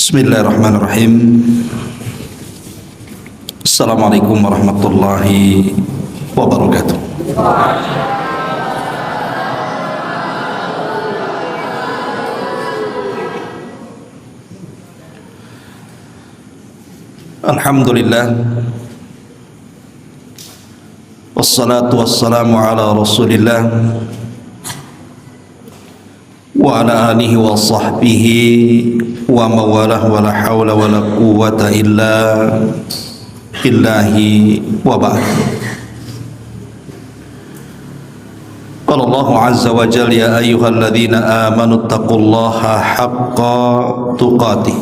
Bismillahirrahmanirrahim. Assalamualaikum warahmatullahi wabarakatuh. Alhamdulillah, wassalatu wassalamu ala rasulillah wa ala alihi wa sahbihi wa mawalah wa la hawla wa la quwwata illa billahi wa ba'd. Qala Allahu azza wa jalla, ya ayyuhalladzina amanu taqullaha haqqa tuqatih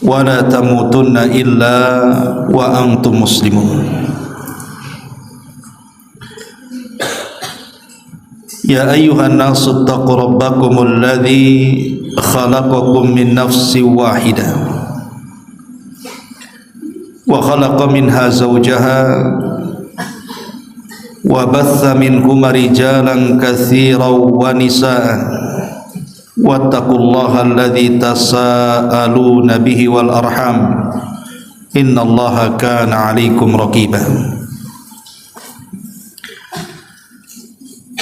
wa la tamutunna illa wa antum muslimun. Ya ayyuhan nasu taqu rabbakumul ladzi khalaqakum min nafsin wahidah wa khalaqa minha zawjaha wa batha minhuma rijalan katsiran wa nisaa'an wattaqullaha alladzi tasaaluna bihi wal arham innallaha kana 'alaikum raqiba.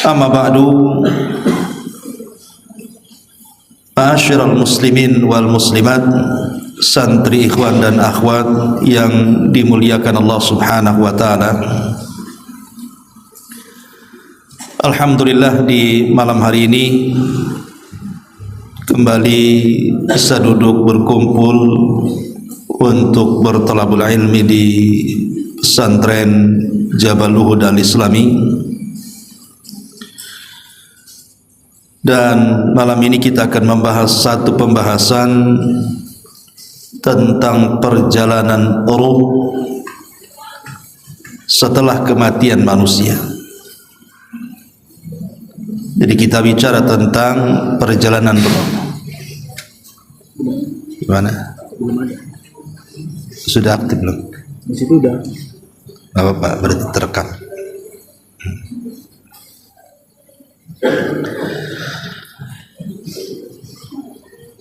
Amma ba'du, ma'asyiral muslimin wal muslimat, santri ikhwan dan akhwat yang dimuliakan Allah Subhanahu wa taala. Alhamdulillah, di malam hari ini kembali bisa duduk berkumpul untuk berthalabul ilmi di pesantren Jabal Uhud Al-Islami. Dan malam ini kita akan membahas satu pembahasan tentang perjalanan ruh setelah kematian manusia. Jadi kita bicara tentang perjalanan ruh. Gimana? Sudah aktif belum? Di situ udah. Gak apa-apa, berarti terekam.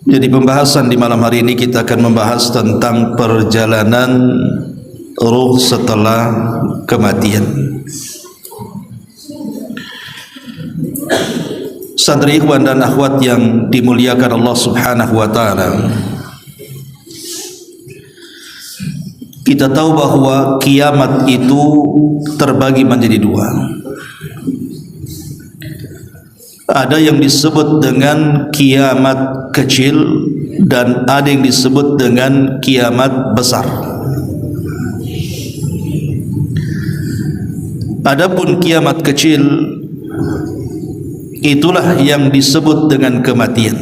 Jadi pembahasan di malam hari ini kita akan membahas tentang perjalanan ruh setelah kematian. Santri ikhwan dan akhwat yang dimuliakan Allah Subhanahu wa taala, kita tahu bahwa kiamat itu terbagi menjadi dua. Ada yang disebut dengan kiamat kecil dan ada yang disebut dengan kiamat besar. Adapun kiamat kecil itulah yang disebut dengan kematian.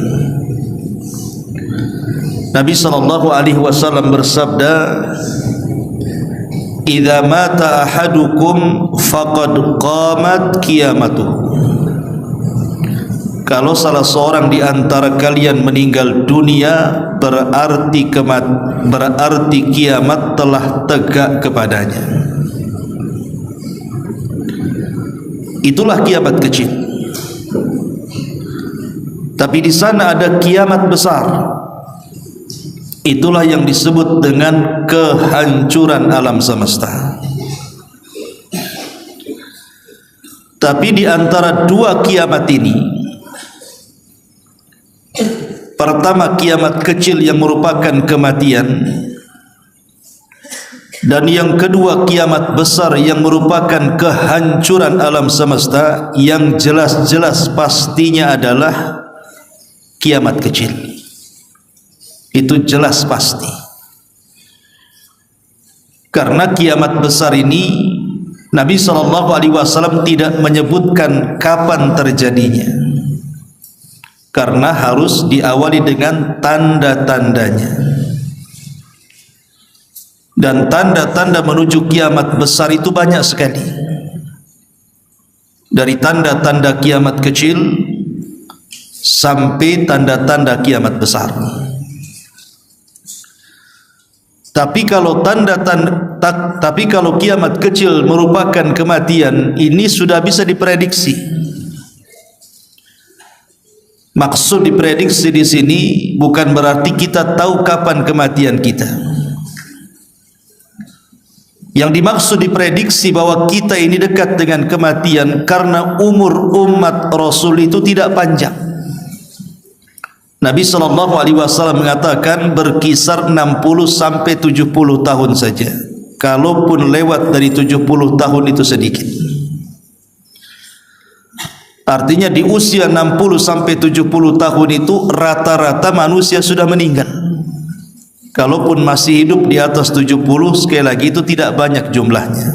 Nabi sallallahu alaihi wasallam bersabda, "Idza mata ahadukum faqad qamat qiyamatuh." Kalau salah seorang di antara kalian meninggal dunia, berarti kiamat telah tegak kepadanya. Itulah kiamat kecil. Tapi di sana ada kiamat besar. Itulah yang disebut dengan kehancuran alam semesta. Tapi di antara dua kiamat ini, pertama kiamat kecil yang merupakan kematian, dan yang kedua kiamat besar yang merupakan kehancuran alam semesta, yang jelas-jelas pastinya adalah kiamat kecil. Itu jelas pasti. Karena kiamat besar ini Nabi SAW tidak menyebutkan kapan terjadinya, karena harus diawali dengan tanda-tandanya. Dan tanda-tanda menuju kiamat besar itu banyak sekali. Dari tanda-tanda kiamat kecil sampai tanda-tanda kiamat besar. Tapi kalau kiamat kecil merupakan kematian, ini sudah bisa diprediksi. Maksud diprediksi di sini bukan berarti kita tahu kapan kematian kita. Yang dimaksud diprediksi bahwa kita ini dekat dengan kematian karena umur umat Rasul itu tidak panjang. Nabi SAW mengatakan berkisar 60 sampai 70 tahun saja. Kalaupun lewat dari 70 tahun itu sedikit. Artinya di usia 60 sampai 70 tahun itu rata-rata manusia sudah meninggal. Kalaupun masih hidup di atas 70, sekali lagi itu tidak banyak jumlahnya.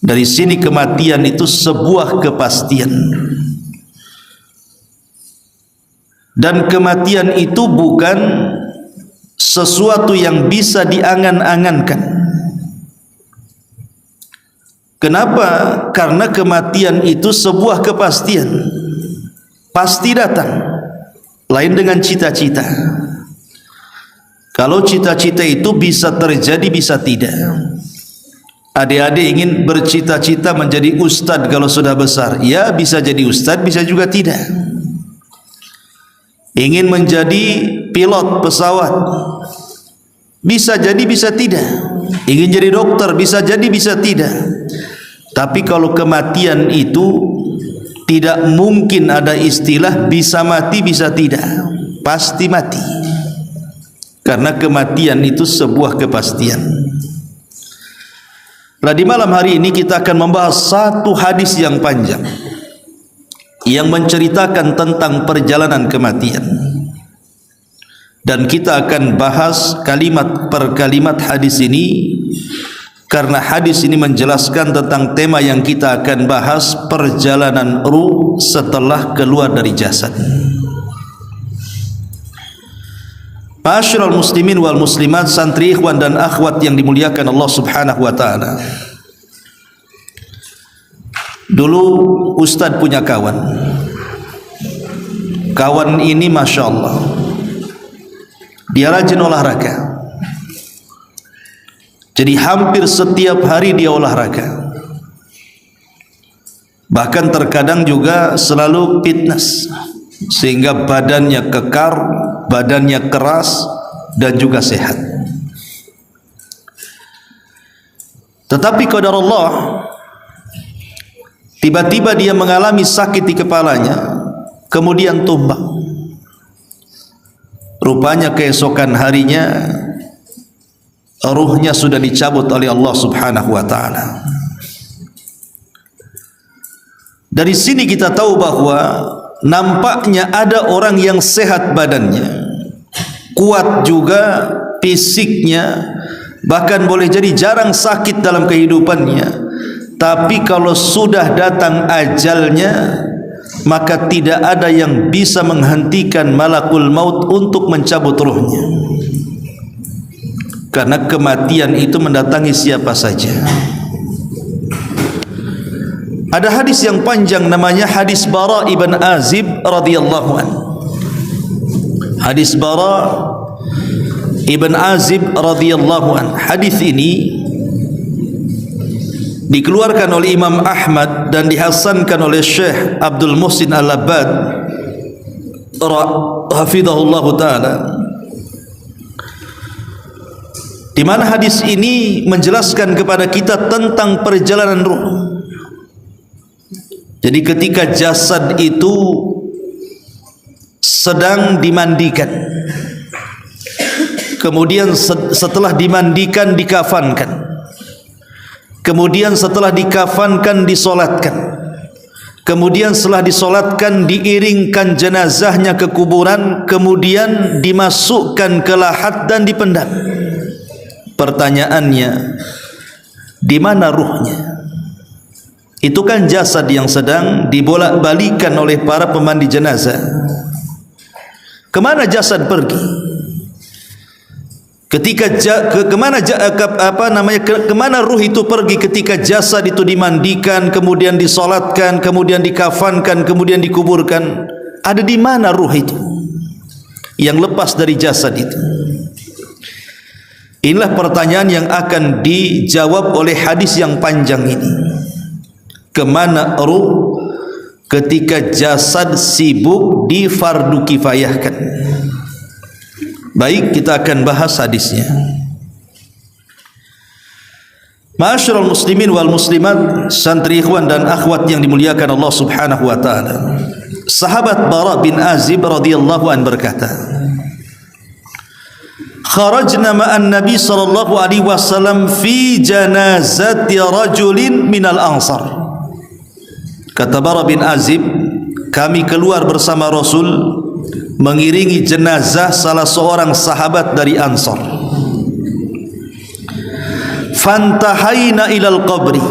Dari sini kematian itu sebuah kepastian. Dan kematian itu bukan sesuatu yang bisa diangan-angankan. Kenapa? Karena kematian itu sebuah kepastian, pasti datang. Lain dengan cita-cita. Kalau cita-cita itu bisa terjadi, bisa tidak. Adik-adik ingin bercita-cita menjadi ustadz kalau sudah besar, ya bisa jadi ustadz, bisa juga tidak. Ingin menjadi pilot pesawat, bisa jadi, bisa tidak. Ingin jadi dokter, bisa jadi, bisa tidak. Tapi kalau kematian itu tidak mungkin ada istilah bisa mati, bisa tidak. Pasti mati. Karena kematian itu sebuah kepastian. Nah, di malam hari ini kita akan membahas satu hadis yang panjang yang menceritakan tentang perjalanan kematian. Dan kita akan bahas kalimat per kalimat hadis ini, karena hadis ini menjelaskan tentang tema yang kita akan bahas, perjalanan ruh setelah keluar dari jasad. Ma'asyiral muslimin wal muslimat, santri ikhwan dan akhwat yang dimuliakan Allah Subhanahu wa taala. Dulu Ustadz punya kawan. Kawan ini Masya Allah, dia rajin olahraga. Jadi hampir setiap hari dia olahraga. Bahkan terkadang juga selalu fitness, sehingga badannya kekar, badannya keras dan juga sehat. Tetapi qadar Allah, tiba-tiba dia mengalami sakit di kepalanya, kemudian tumbang. Rupanya keesokan harinya ruhnya sudah dicabut oleh Allah Subhanahu wa taala. Dari sini kita tahu bahwa nampaknya ada orang yang sehat badannya, kuat juga fisiknya, bahkan boleh jadi jarang sakit dalam kehidupannya. Tapi kalau sudah datang ajalnya, maka tidak ada yang bisa menghentikan malakul maut untuk mencabut ruhnya. Karena kematian itu mendatangi siapa saja. Ada hadis yang panjang namanya hadis Bara ibn Azib radhiyallahu an. Hadis Bara ibn Azib radhiyallahu an. Hadis ini dikeluarkan oleh Imam Ahmad dan dihasankan oleh Syekh Abdul Muhsin Al-Abbad hafizahullah taala. Di mana hadis ini menjelaskan kepada kita tentang perjalanan ruh. Jadi ketika jasad itu sedang dimandikan, kemudian setelah dimandikan dikafankan, kemudian setelah dikafankan disolatkan, kemudian setelah disolatkan diiringkan jenazahnya ke kuburan, kemudian dimasukkan ke lahat dan dipendam. Pertanyaannya, di mana ruhnya? Itu kan jasad yang sedang dibolak-balikan oleh para pemandi jenazah. Kemana jasad pergi? Ketika kemana ruh itu pergi ketika jasad itu dimandikan, kemudian disolatkan, kemudian dikafankan, kemudian dikuburkan? Ada di mana ruh itu yang lepas dari jasad itu? Inilah pertanyaan yang akan dijawab oleh hadis yang panjang ini. Kemana ruh ketika jasad sibuk difardu kifayahkan. Baik, kita akan bahas hadisnya. Ma'asyiral muslimin wal muslimat, santri ikhwan dan akhwat yang dimuliakan Allah Subhanahu wa taala. Sahabat Bara bin Azib radhiyallahu an berkata, "Kharajna ma'an Nabi sallallahu alaihi wasallam fi janazati rajulin minal ansar." Kata Bara bin Azib, kami keluar bersama Rasul mengiringi jenazah salah seorang sahabat dari Ansar. Fantahaina ilal qabri,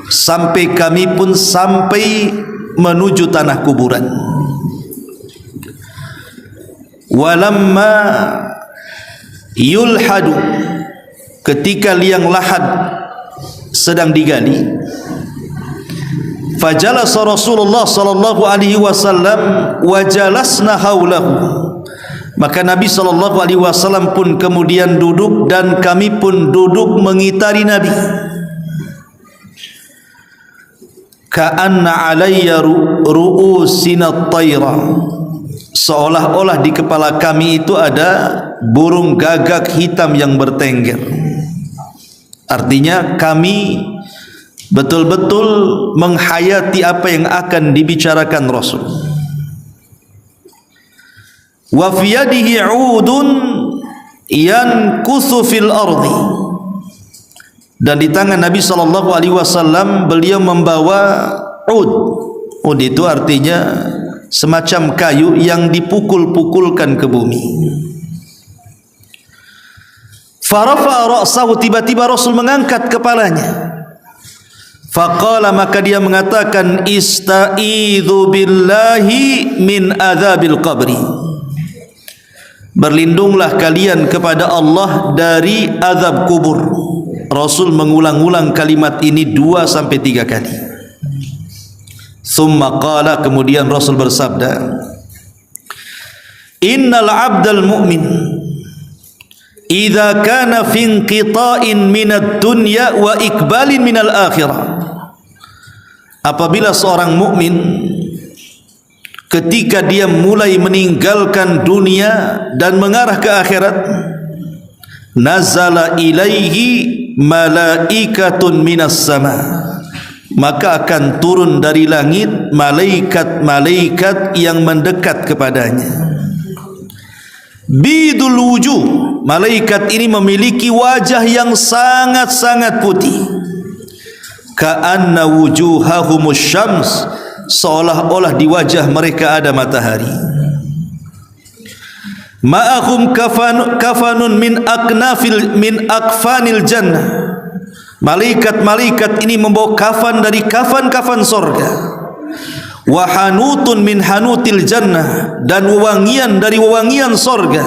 sampai kami pun sampai menuju tanah kuburan. Walamma yulhadu, ketika liang lahat sedang digali, fajalasa Rasulullah sallallahu alaihi wasallam wa jalasna haulahu, maka Nabi sallallahu alaihi wasallam pun kemudian duduk dan kami pun duduk mengitari Nabi. Ka'anna alayya ru'usina at-tayra, seolah-olah di kepala kami itu ada burung gagak hitam yang bertengger. Artinya kami betul-betul menghayati apa yang akan dibicarakan Rasul. Wa fi yadihi 'udun yankuthu fil ardi, dan di tangan Nabi sallallahu alaihi wasallam beliau membawa ud. Ud itu artinya semacam kayu yang dipukul-pukulkan ke bumi. Farafa ra'sahu, tiba-tiba Rasul mengangkat kepalanya. Faqala, maka dia mengatakan, ista'idzu billahi min adzabil qabri, berlindunglah kalian kepada Allah dari azab kubur. Rasul mengulang-ulang kalimat ini 2-3 kali. Thumma qala, kemudian Rasul bersabda, innal abdal mu'min idza kana fi inqita'in minad dunya wa iqbalin minal akhirah, apabila seorang mukmin ketika dia mulai meninggalkan dunia dan mengarah ke akhirat, nazala ilaihi malaikatun minas sama, maka akan turun dari langit malaikat-malaikat yang mendekat kepadanya. Bidul wujuh, malaikat ini memiliki wajah yang sangat-sangat putih. Ka'anna wujuhahumus syams, seolah-olah di wajah mereka ada matahari. Ma'ahum kafanun min akfanil jannah, malaikat-malaikat ini membawa kafan dari kafan-kafan sorga. Wa hanutun min hanutil jannah, dan wewangian dari wewangian sorga.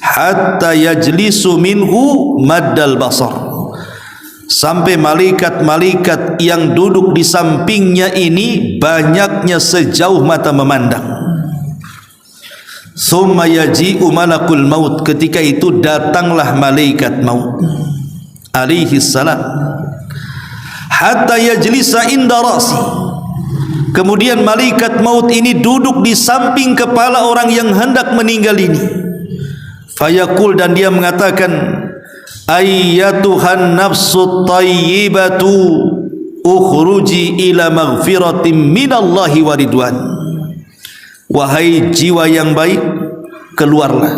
Hatta yajlisu minhu maddal basar, sampai malaikat-malaikat yang duduk di sampingnya ini banyaknya sejauh mata memandang. Summa yaji'u malakul maut, ketika itu datanglah malaikat maut alaihi salam. Hatta yajlisa inda ra'si, kemudian malaikat maut ini duduk di samping kepala orang yang hendak meninggal ini. Fayaqul, dan dia mengatakan, ayyatuhan nafsut tayyibatu ukhruji ila maghfiratin minallahi wa ridwan, wahai jiwa yang baik, keluarlah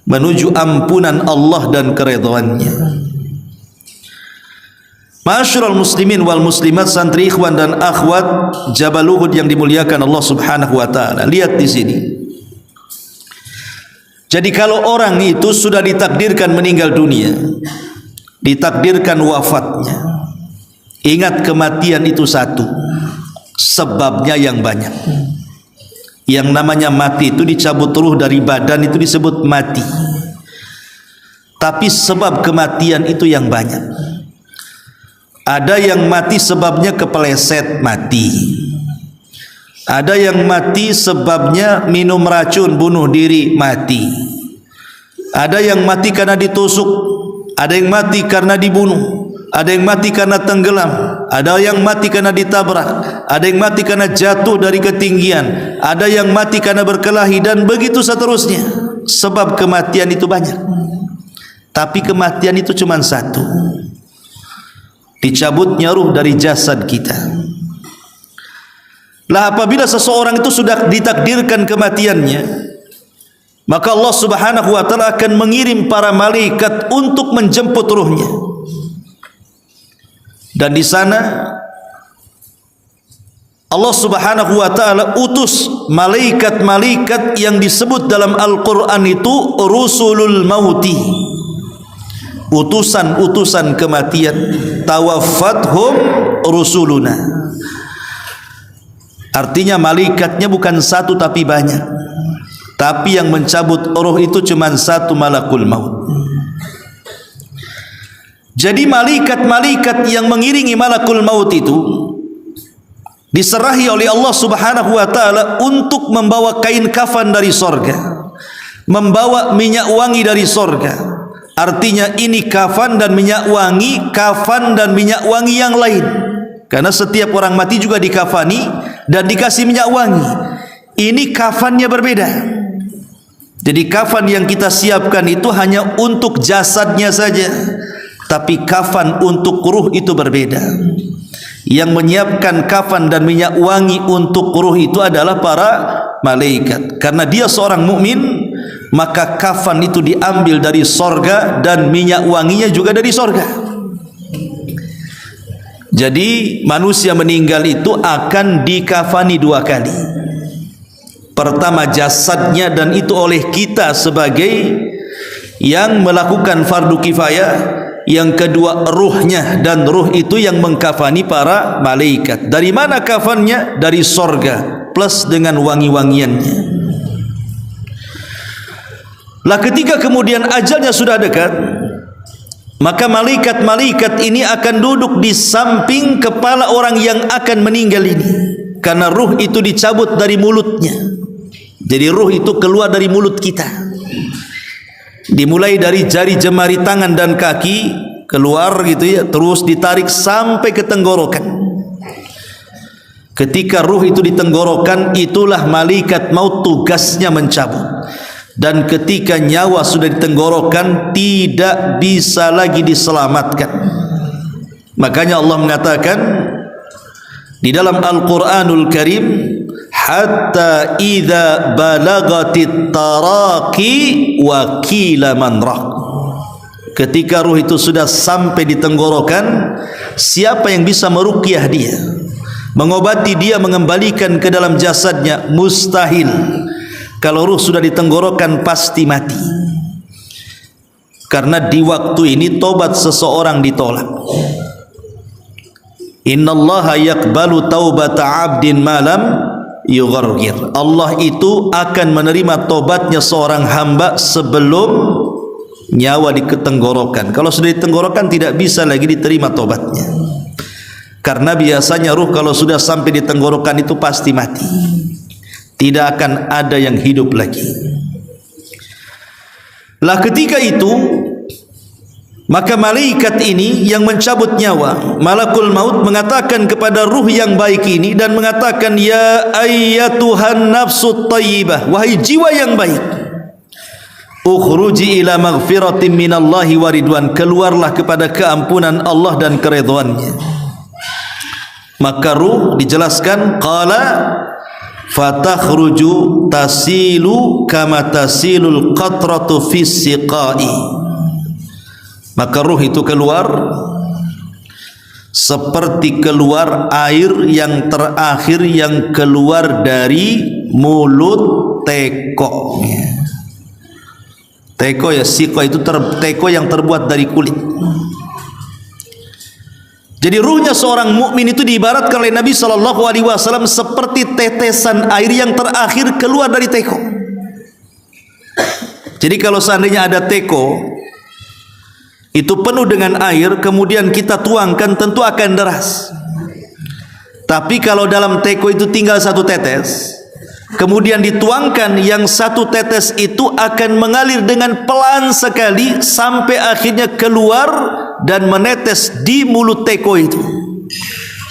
menuju ampunan Allah dan keridhaannya. Ma'asyiral muslimin wal muslimat, santri ikhwan dan akhwat Jabal Uhud yang dimuliakan Allah Subhanahu wa taala. Lihat di sini. Jadi kalau orang itu sudah ditakdirkan meninggal dunia, ditakdirkan wafatnya, ingat kematian itu satu, sebabnya yang banyak. Yang namanya mati itu dicabut ruh dari badan itu disebut mati. Tapi sebab kematian itu yang banyak. Ada yang mati sebabnya kepeleset, mati. Ada yang mati sebabnya minum racun bunuh diri, mati. Ada yang mati karena ditusuk, ada yang mati karena dibunuh, ada yang mati karena tenggelam, ada yang mati karena ditabrak, ada yang mati karena jatuh dari ketinggian, ada yang mati karena berkelahi, dan begitu seterusnya. Sebab kematian itu banyak, tapi kematian itu cuma satu, dicabutnya ruh dari jasad kita. Lah apabila seseorang itu sudah ditakdirkan kematiannya, maka Allah Subhanahu wa taala akan mengirim para malaikat untuk menjemput ruhnya. Dan di sana Allah Subhanahu wa taala utus malaikat-malaikat yang disebut dalam Al-Qur'an itu rusulul mauti, utusan-utusan kematian. Tawaffathum rusuluna, artinya malaikatnya bukan satu tapi banyak, tapi yang mencabut roh itu cuma satu, malakul maut. Jadi malaikat-malaikat yang mengiringi malakul maut itu diserahi oleh Allah Subhanahu wa taala untuk membawa kain kafan dari sorga, membawa minyak wangi dari sorga. Artinya ini kafan dan minyak wangi, kafan dan minyak wangi yang lain. Karena setiap orang mati juga dikafani dan dikasih minyak wangi. Ini kafannya berbeda. Jadi kafan yang kita siapkan itu hanya untuk jasadnya saja, tapi kafan untuk ruh itu berbeda. Yang menyiapkan kafan dan minyak wangi untuk ruh itu adalah para malaikat. Karena dia seorang mukmin, maka kafan itu diambil dari sorga dan minyak wanginya juga dari sorga. Jadi manusia meninggal itu akan dikafani dua kali. Pertama jasadnya, dan itu oleh kita sebagai yang melakukan fardu kifayah. Yang kedua ruhnya, dan ruh itu yang mengkafani para malaikat. Dari mana kafannya? Dari sorga plus dengan wangi-wangiannya. Lah ketika kemudian ajalnya sudah dekat, maka malaikat-malaikat ini akan duduk di samping kepala orang yang akan meninggal ini, karena ruh itu dicabut dari mulutnya. Jadi ruh itu keluar dari mulut kita, dimulai dari jari jemari tangan dan kaki keluar gitu ya, terus ditarik sampai ke tenggorokan. Ketika ruh itu di tenggorokan, itulah malaikat maut tugasnya mencabut. Dan ketika nyawa sudah di tenggorokan, tidak bisa lagi diselamatkan. Makanya Allah mengatakan di dalam Al-Qur'anul Karim, hatta idza balagatit taraqi wa qila man raq. Ketika ruh itu sudah sampai di tenggorokan, siapa yang bisa meruqyah dia, mengobati dia, mengembalikan ke dalam jasadnya? Mustahil. Kalau ruh sudah di tenggorokan pasti mati. Karena di waktu ini tobat seseorang ditolak. Innallaha yaqbalu taubata 'abdin malam yughargir. Allah itu akan menerima tobatnya seorang hamba sebelum nyawa di tenggorokan. Kalau sudah di tenggorokan tidak bisa lagi diterima tobatnya. Karena biasanya ruh kalau sudah sampai di tenggorokan itu pasti mati. Tidak akan ada yang hidup lagi. Lah ketika itu, maka malaikat ini yang mencabut nyawa, malakul maut, mengatakan kepada ruh yang baik ini dan mengatakan, ya ayyatuhan nafsut thayyibah, wahai jiwa yang baik, ukhruji ila maghfiratin minallahi wa ridwan, keluarlah kepada keampunan Allah dan keridhaannya. Maka ruh dijelaskan, qala fatakhruju tasilu kama tasilul qatratu fis siqai. Maka ruh itu keluar seperti keluar air yang terakhir yang keluar dari mulut teko. Teko ya, siqa itu teko yang terbuat dari kulit. Jadi ruhnya seorang mukmin itu diibaratkan oleh Nabi SAW seperti tetesan air yang terakhir keluar dari teko. Jadi kalau seandainya ada teko itu penuh dengan air, kemudian kita tuangkan, tentu akan deras. Tapi kalau dalam teko itu tinggal satu tetes, kemudian dituangkan, yang satu tetes itu akan mengalir dengan pelan sekali sampai akhirnya keluar dan menetes di mulut teko itu.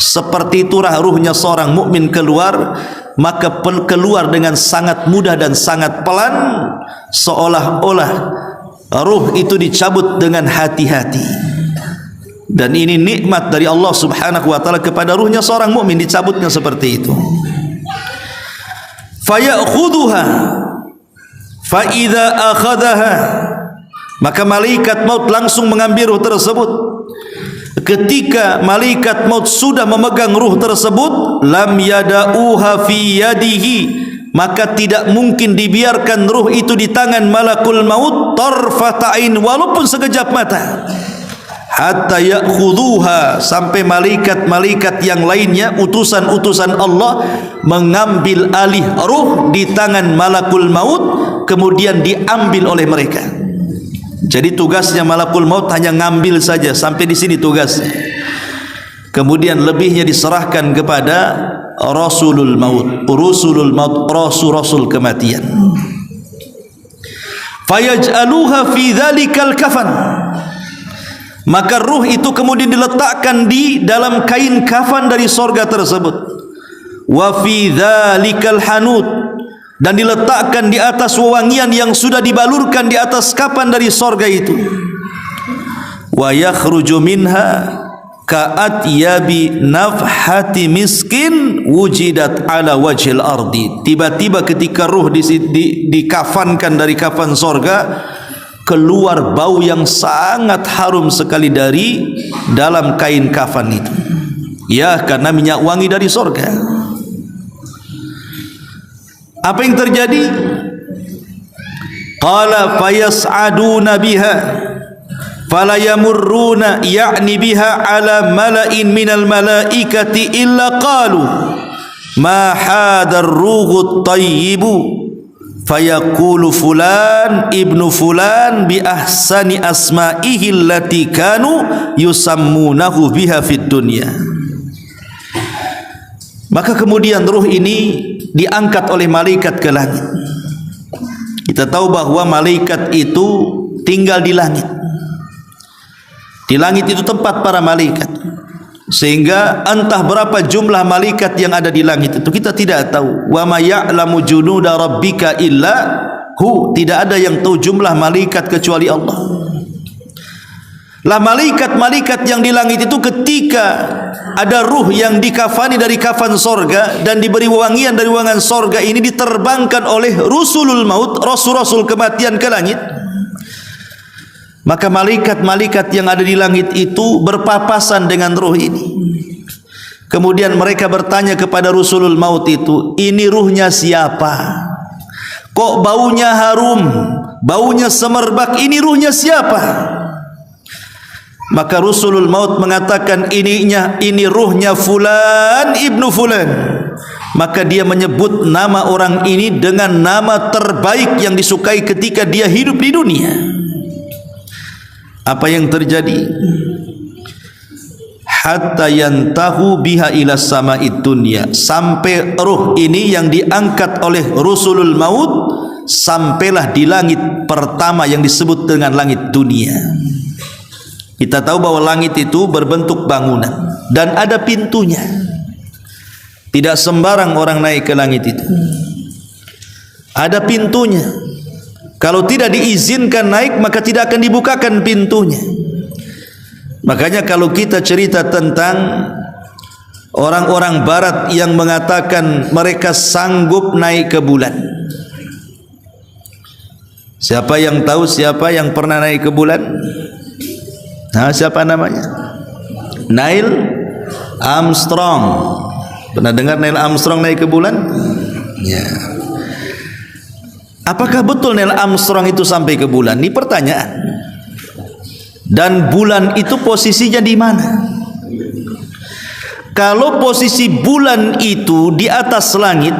Seperti itulah ruhnya seorang mukmin keluar, maka keluar dengan sangat mudah dan sangat pelan, seolah-olah ruh itu dicabut dengan hati-hati. Dan ini nikmat dari Allah Subhanahu wa taala kepada ruhnya seorang mukmin, dicabutnya seperti itu. Fayakhudhuha fa idza akhadhaha, maka malaikat maut langsung mengambil ruh tersebut. Ketika malaikat maut sudah memegang ruh tersebut, lam yada'uha fi yadihi, maka tidak mungkin dibiarkan ruh itu di tangan malakul maut tarfata ain, walaupun sekejap mata, hatta ya'khudhuha, sampai malaikat-malaikat yang lainnya, utusan-utusan Allah, mengambil alih ruh di tangan malakul maut, kemudian diambil oleh mereka. Jadi tugasnya malakul maut hanya ngambil saja, sampai di sini tugasnya. Kemudian lebihnya diserahkan kepada Rasulul Maut, Rusulul Maut, rasul-rasul kematian. Fayaj'aluha fi dzalikal kafan, maka ruh itu kemudian diletakkan di dalam kain kafan dari sorga tersebut. Wa fi dzalikal hanut, dan diletakkan di atas wewangian yang sudah dibalurkan di atas kapan dari sorga itu. Wa yakhruju minha ka'atyabi nafhati miskin wujidat ala wajhil ardi. Tiba-tiba ketika ruh dikafankan dari kafan sorga, keluar bau yang sangat harum sekali dari dalam kain kafan itu. Ya, karena minyak wangi dari sorga. Apa yang terjadi? Qala fayas'aduna biha fala yamurruna ya'ni biha ala mala'in minal malaikati illa qalu ma hadar ruhut tayyibu fayaqulu fulan ibnu fulan bi ahsani asma'ihi allati kanu yusammunahu biha fid dunya. Maka kemudian ruh ini diangkat oleh malaikat ke langit. Kita tahu bahwa malaikat itu tinggal di langit. Di langit itu tempat para malaikat. Sehingga entah berapa jumlah malaikat yang ada di langit itu kita tidak tahu. Wa may ya'lamu junuda rabbika illa hu, tidak ada yang tahu jumlah malaikat kecuali Allah. Lah malaikat-malaikat yang di langit itu ketika ada ruh yang dikafani dari kafan sorga dan diberi wangian dari wangian sorga ini, diterbangkan oleh Rusulul Maut, rasul-rasul kematian ke langit. Maka malaikat-malaikat yang ada di langit itu berpapasan dengan ruh ini. Kemudian mereka bertanya kepada Rusulul Maut itu, ini ruhnya siapa? Kok baunya harum, baunya semerbak, ini ruhnya siapa? Maka Rasulul Maut mengatakan, ini ruhnya fulan ibnu fulan. Maka dia menyebut nama orang ini dengan nama terbaik yang disukai ketika dia hidup di dunia. Apa yang terjadi? Hatta yantahu biha ila sama'id dunya, sampai ruh ini yang diangkat oleh Rasulul Maut sampailah di langit pertama yang disebut dengan langit dunia. Kita tahu bahwa langit itu berbentuk bangunan dan ada pintunya. Tidak sembarang orang naik ke langit itu. Ada pintunya. Kalau tidak diizinkan naik, maka tidak akan dibukakan pintunya. Makanya kalau kita cerita tentang orang-orang barat yang mengatakan mereka sanggup naik ke bulan. Siapa yang tahu siapa yang pernah naik ke bulan? Nah, siapa namanya? Neil Armstrong. Pernah dengar Neil Armstrong naik ke bulan? Ya. Apakah betul Neil Armstrong itu sampai ke bulan? Ini pertanyaan. Dan bulan itu posisinya di mana? Kalau posisi bulan itu di atas langit,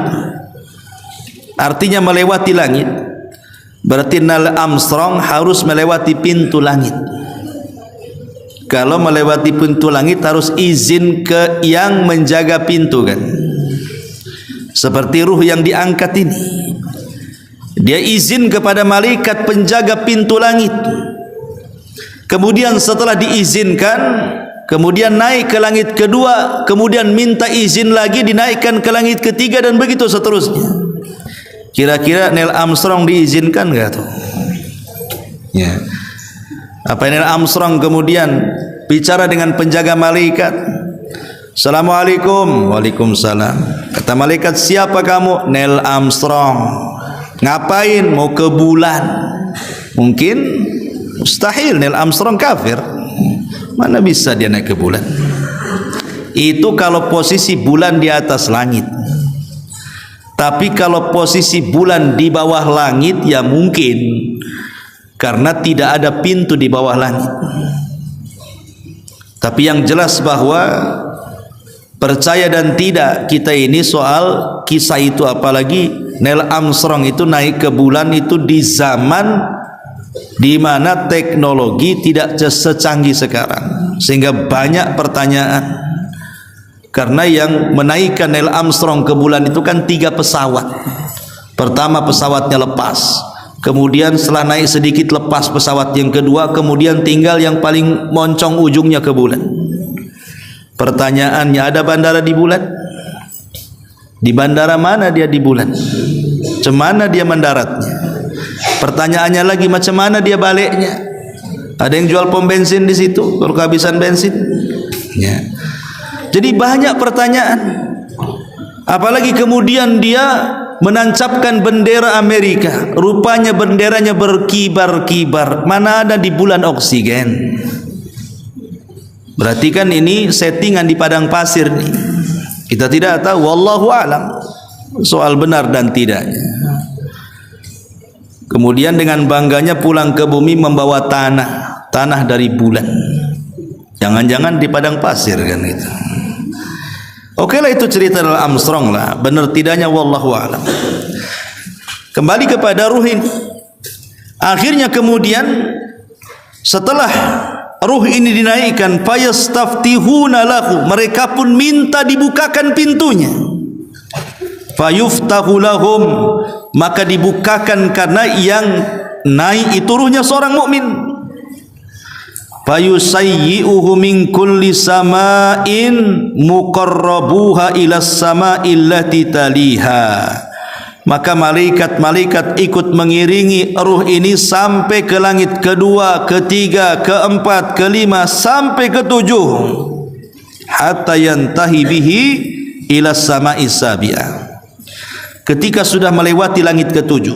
artinya melewati langit, berarti Neil Armstrong harus melewati pintu langit. Kalau melewati pintu langit harus izin ke yang menjaga pintu kan. Seperti ruh yang diangkat ini, dia izin kepada malaikat penjaga pintu langit. Kemudian setelah diizinkan, kemudian naik ke langit kedua, kemudian minta izin lagi dinaikkan ke langit ketiga, dan begitu seterusnya. Kira-kira Neil Armstrong diizinkan enggak tuh? Ya. Apa Neil Armstrong kemudian bicara dengan penjaga malaikat? Assalamualaikum. Waalaikumsalam. Kata malaikat, siapa kamu? Neil Armstrong. Ngapain? Mau ke bulan. Mungkin mustahil, Neil Armstrong kafir. Mana bisa dia naik ke bulan? Itu kalau posisi bulan di atas langit. Tapi kalau posisi bulan di bawah langit, ya mungkin, karena tidak ada pintu di bawah langit. Tapi yang jelas bahwa percaya dan tidak kita ini soal kisah itu, apalagi Neil Armstrong itu naik ke bulan itu di zaman di mana teknologi tidak secanggih sekarang, sehingga banyak pertanyaan. Karena yang menaikkan Neil Armstrong ke bulan itu kan 3 pesawat. Pertama pesawatnya lepas, kemudian setelah naik sedikit lepas pesawat yang kedua, kemudian tinggal yang paling moncong ujungnya ke bulan. Pertanyaannya, ada bandara di bulan? Di bandara mana dia di bulan? Macam mana dia mendaratnya? Pertanyaannya lagi, macam mana dia baliknya? Ada yang jual pom bensin di situ kalau kehabisan bensin? Ya. Jadi banyak pertanyaan. Apalagi kemudian dia menancapkan bendera Amerika. Rupanya benderanya berkibar-kibar. Mana ada di bulan oksigen? Berarti kan ini settingan di padang pasir nih. Kita tidak tahu, wallahu alam, soal benar dan tidaknya. Kemudian dengan bangganya pulang ke bumi membawa tanah dari bulan. Jangan-jangan di padang pasir kan itu. Oke lah, itu cerita Neil Armstrong lah. Benar tidaknya wallahu alam. Kembali kepada ruh ini. Akhirnya kemudian setelah ruh ini dinaikkan, fayastaftihuna lahu, mereka pun minta dibukakan pintunya. Fayuftahu lahum, maka dibukakan, karena yang naik itu ruhnya seorang mukmin. Fayusayyi'uhu min kulli sama'in muqarrabuha ila sama'il lati taliha. Maka malaikat-malaikat ikut mengiringi ruh ini sampai ke langit kedua, ketiga, keempat, kelima, sampai ketujuh, hatta yantahi bihi ila sama'is sabi'ah. Ketika sudah melewati langit ketujuh,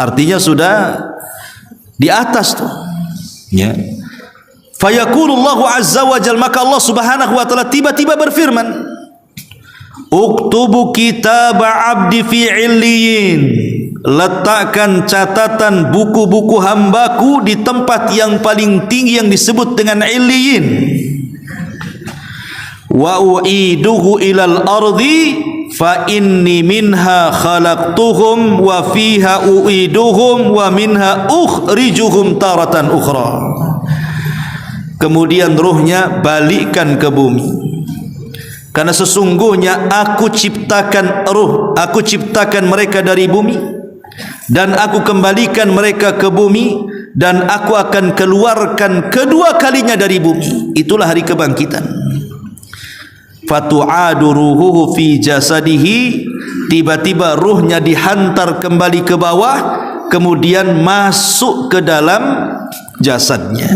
artinya sudah di atas tuh, ya. Fayaqulullahu azza wa jalla, maka Allah subhanahu wa ta'ala tiba-tiba berfirman, uktubu kitab abdi fi illiyin, letakkan catatan buku-buku hambaku di tempat yang paling tinggi yang disebut dengan illiyin. Wa u'iduhu ilal ardi fa inni minha khalaqtuhum wa fiha u'iduhum wa minha ukhrijuhum taratan ukhra. Kemudian ruhnya balikkan ke bumi, karena sesungguhnya aku ciptakan ruh, aku ciptakan mereka dari bumi, dan aku kembalikan mereka ke bumi, dan aku akan keluarkan kedua kalinya dari bumi. Itulah hari kebangkitan. Fatu'adu ruhuhu fi jasadihi, tiba-tiba ruhnya dihantar kembali ke bawah, kemudian masuk ke dalam jasadnya.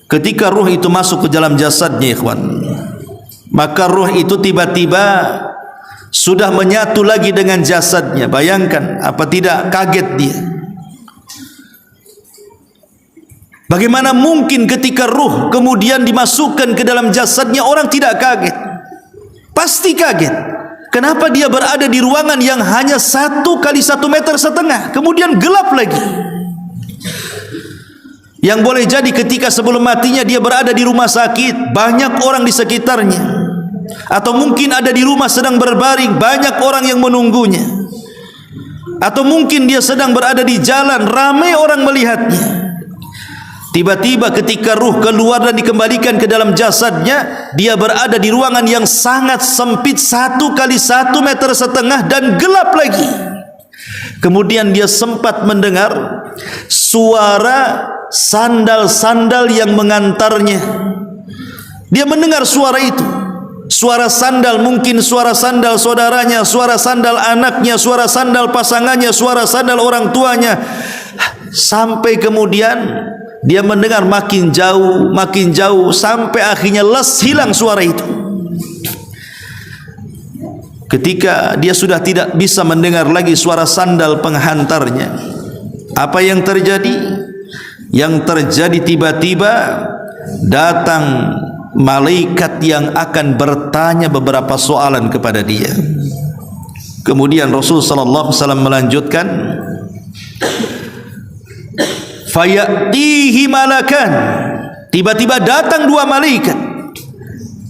Ketika ruh itu masuk ke dalam jasadnya, ikhwan, maka ruh itu tiba-tiba sudah menyatu lagi dengan jasadnya. Bayangkan, apa tidak kaget dia? Bagaimana mungkin ketika ruh kemudian dimasukkan ke dalam jasadnya orang tidak kaget? Pasti kaget. Kenapa dia berada di ruangan yang hanya 1 kali 1,5 meter, kemudian gelap lagi? Yang boleh jadi ketika sebelum matinya dia berada di rumah sakit, banyak orang di sekitarnya, atau mungkin ada di rumah sedang berbaring, banyak orang yang menunggunya, atau mungkin dia sedang berada di jalan, ramai orang melihatnya. Tiba-tiba ketika ruh keluar dan dikembalikan ke dalam jasadnya, dia berada di ruangan yang sangat sempit, 1 kali 1,5 meter, dan gelap lagi. Kemudian dia sempat mendengar suara sandal-sandal yang mengantarnya. Dia mendengar suara itu, suara sandal, mungkin suara sandal saudaranya, suara sandal anaknya, suara sandal pasangannya, suara sandal orang tuanya, sampai kemudian dia mendengar makin jauh, sampai akhirnya hilang suara itu. Ketika dia sudah tidak bisa mendengar lagi suara sandal penghantarnya, apa yang terjadi? Yang terjadi tiba-tiba datang malaikat yang akan bertanya beberapa soalan kepada dia. Kemudian Rasul sallallahu alaihi wasallam melanjutkan, fayatihi malakan, tiba-tiba datang dua malaikat,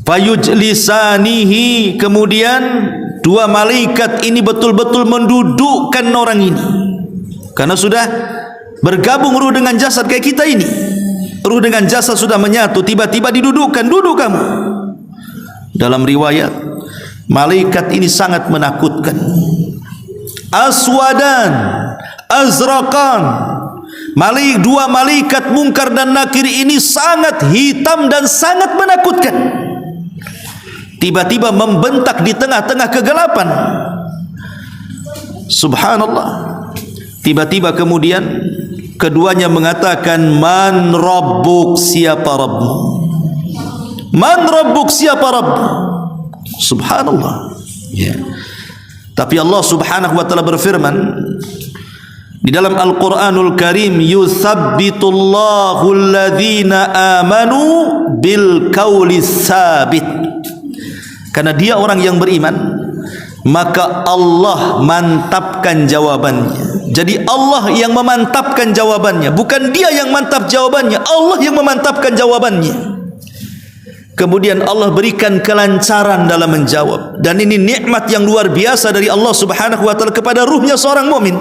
fayujlisanihi, kemudian dua malaikat ini betul-betul mendudukkan orang ini, karena sudah bergabung ruh dengan jasad kayak kita ini, ruh dengan jasad sudah menyatu, tiba-tiba didudukkan, duduk kamu. Dalam riwayat, malaikat ini sangat menakutkan, aswadan azraqan, dua malaikat Munkar dan Nakir ini sangat hitam dan sangat menakutkan. Tiba-tiba membentak di tengah-tengah kegelapan. Subhanallah. Tiba-tiba kemudian keduanya mengatakan, man rabbuk, siapa Rabbmu? Man rabbuk, siapa Rabbmu? Subhanallah. Ya. Tapi Allah Subhanahu wa taala berfirman di dalam Al-Qur'anul Karim, yuthabbitullahu alladhina amanu bil qawli tsabit. Karena dia orang yang beriman, maka Allah mantapkan jawabannya. Jadi Allah yang memantapkan jawabannya, bukan dia yang mantap jawabannya, Allah yang memantapkan jawabannya. Kemudian Allah berikan kelancaran dalam menjawab, dan ini nikmat yang luar biasa dari Allah Subhanahu wa taala kepada ruhnya seorang mukmin.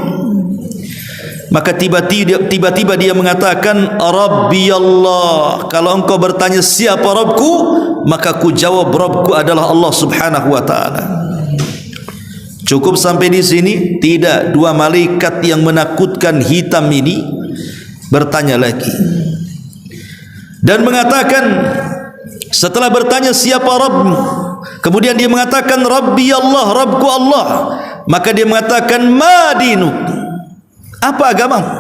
Maka tiba-tiba dia mengatakan, Rabbi Allah. Kalau engkau bertanya siapa Rabbku, maka ku jawab Rabbku adalah Allah Subhanahu wa taala. Cukup sampai di sini? Tidak. Dua malaikat yang menakutkan hitam ini bertanya lagi dan mengatakan, setelah bertanya siapa Rabbmu, kemudian dia mengatakan Rabbi Allah, Rabbku Allah. Maka dia mengatakan, ma dinuk, apa agamamu?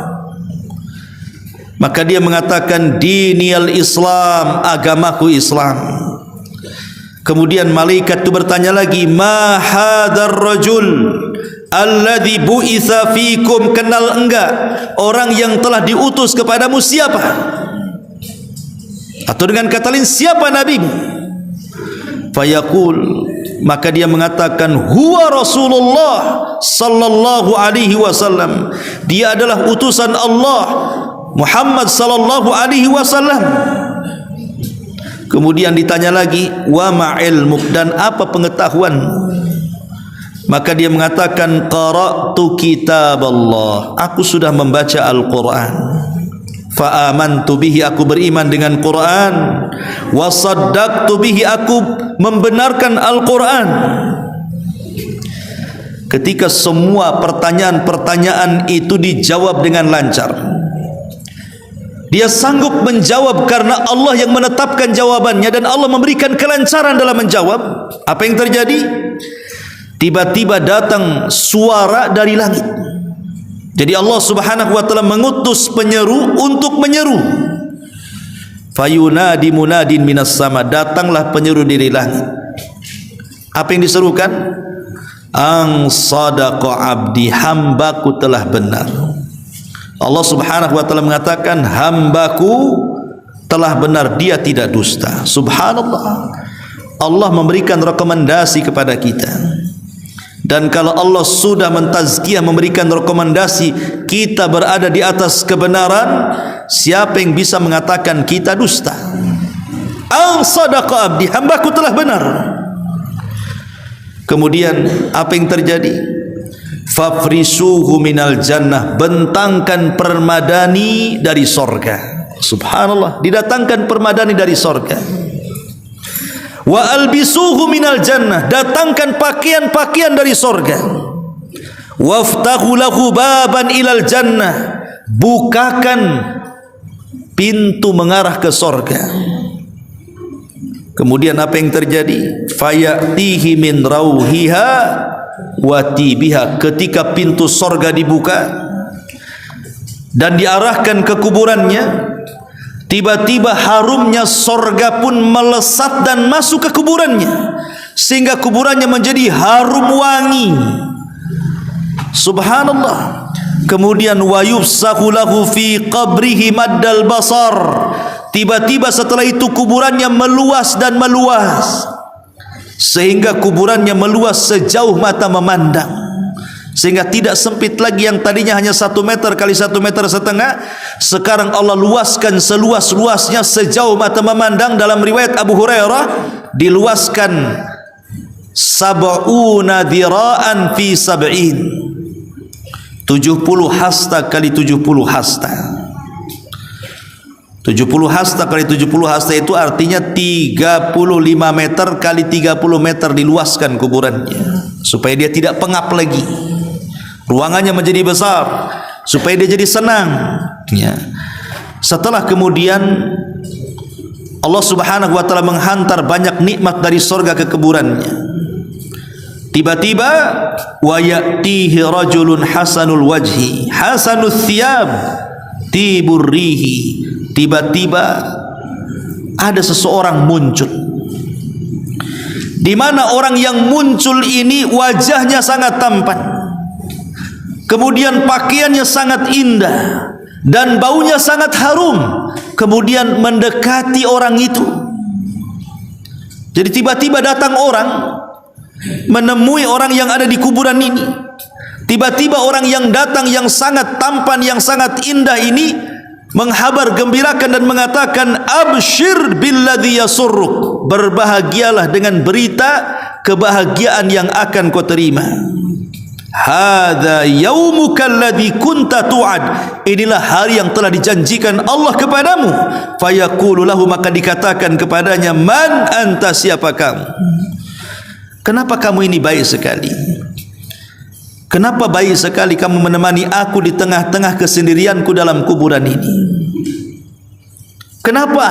Maka dia mengatakan, diniyal Islam, agamaku Islam. Kemudian malaikat itu bertanya lagi, ma hadzal rajul alladzi bu'itsa fikum, kenal enggak orang yang telah diutus kepadamu siapa? Atau dengan kata lain, siapa nabimu? Fayaqul, maka dia mengatakan, huwa Rasulullah sallallahu alaihi wasallam, dia adalah utusan Allah Muhammad sallallahu alaihi wasallam. Kemudian ditanya lagi, wa ma ilmuk, dan apa pengetahuan? Maka dia mengatakan, qara'tu kitab Allah, aku sudah membaca Al-Quran. Fa amantu bihi, aku beriman dengan Quran. Wa saddaqtu bihi, aku membenarkan Al-Quran. Ketika semua pertanyaan-pertanyaan itu dijawab dengan lancar, dia sanggup menjawab karena Allah yang menetapkan jawabannya dan Allah memberikan kelancaran dalam menjawab. Apa yang terjadi? Tiba-tiba datang suara dari langit. Jadi Allah Subhanahu wa taala mengutus penyeru untuk menyeru. Fayunadi munadin minas sama, datanglah penyeru dari langit. Apa yang diserukan? Ang sadaqa abdi, hambaku telah benar. Allah Subhanahu wa taala mengatakan, hambaku telah benar, dia tidak dusta. Subhanallah. Allah memberikan rekomendasi kepada kita. Dan kalau Allah sudah mentazkiyah, memberikan rekomendasi, kita berada di atas kebenaran, siapa yang bisa mengatakan kita dusta? Ang sadaqa abdi, hambaku telah benar. Kemudian apa yang terjadi? Fafrisuhu minal jannah, bentangkan permadani dari sorga. Subhanallah, didatangkan permadani dari sorga. Wa albisuhu minal jannah, datangkan pakaian-pakaian dari sorga. Waftahu lahu baban ilal jannah, bukakan pintu mengarah ke sorga. Kemudian apa yang terjadi? Fayatihi min rauhiha wa tibiha. Ketika pintu sorga dibuka dan diarahkan ke kuburannya, tiba-tiba harumnya sorga pun melesat dan masuk ke kuburannya, sehingga kuburannya menjadi harum wangi. Subhanallah. Kemudian wa yufsahu lahu fi qabrihi maddal basar. Tiba-tiba setelah itu kuburannya meluas dan meluas, sehingga kuburannya meluas sejauh mata memandang, sehingga tidak sempit lagi. Yang tadinya hanya 1 meter kali 1,5 meter, sekarang Allah luaskan seluas-luasnya sejauh mata memandang. Dalam riwayat Abu Hurairah, diluaskan 70 dira'an fi 70, 70 hasta kali 70 hasta. 70 hasta kali 70 hasta itu artinya 35 meter kali 30 meter diluaskan kuburannya, supaya dia tidak pengap lagi. Ruangannya menjadi besar supaya dia jadi senang, ya. Setelah kemudian Allah Subhanahu wa taala menghantar banyak nikmat dari surga ke kuburannya, tiba-tiba wa ya'tihi rajulun hasanul wajhi hasanul thiyab tibur rihi. Tiba-tiba ada seseorang muncul, di mana orang yang muncul ini wajahnya sangat tampan, kemudian pakaiannya sangat indah dan baunya sangat harum. Kemudian mendekati orang itu. Jadi tiba-tiba datang orang menemui orang yang ada di kuburan ini. Tiba-tiba orang yang datang yang sangat tampan, yang sangat indah ini menghabar gembirakan dan mengatakan, abshir billadhi yasurruk, berbahagialah dengan berita kebahagiaan yang akan kau terima. Hadza yaumuka alladhi kunta tu'ad, inilah hari yang telah dijanjikan Allah kepadamu. Fayaqulu lahu, maka dikatakan kepadanya, man anta, siapa kamu? Kenapa kamu ini baik sekali? Kenapa baik sekali kamu menemani aku di tengah-tengah kesendirianku dalam kuburan ini? Kenapa?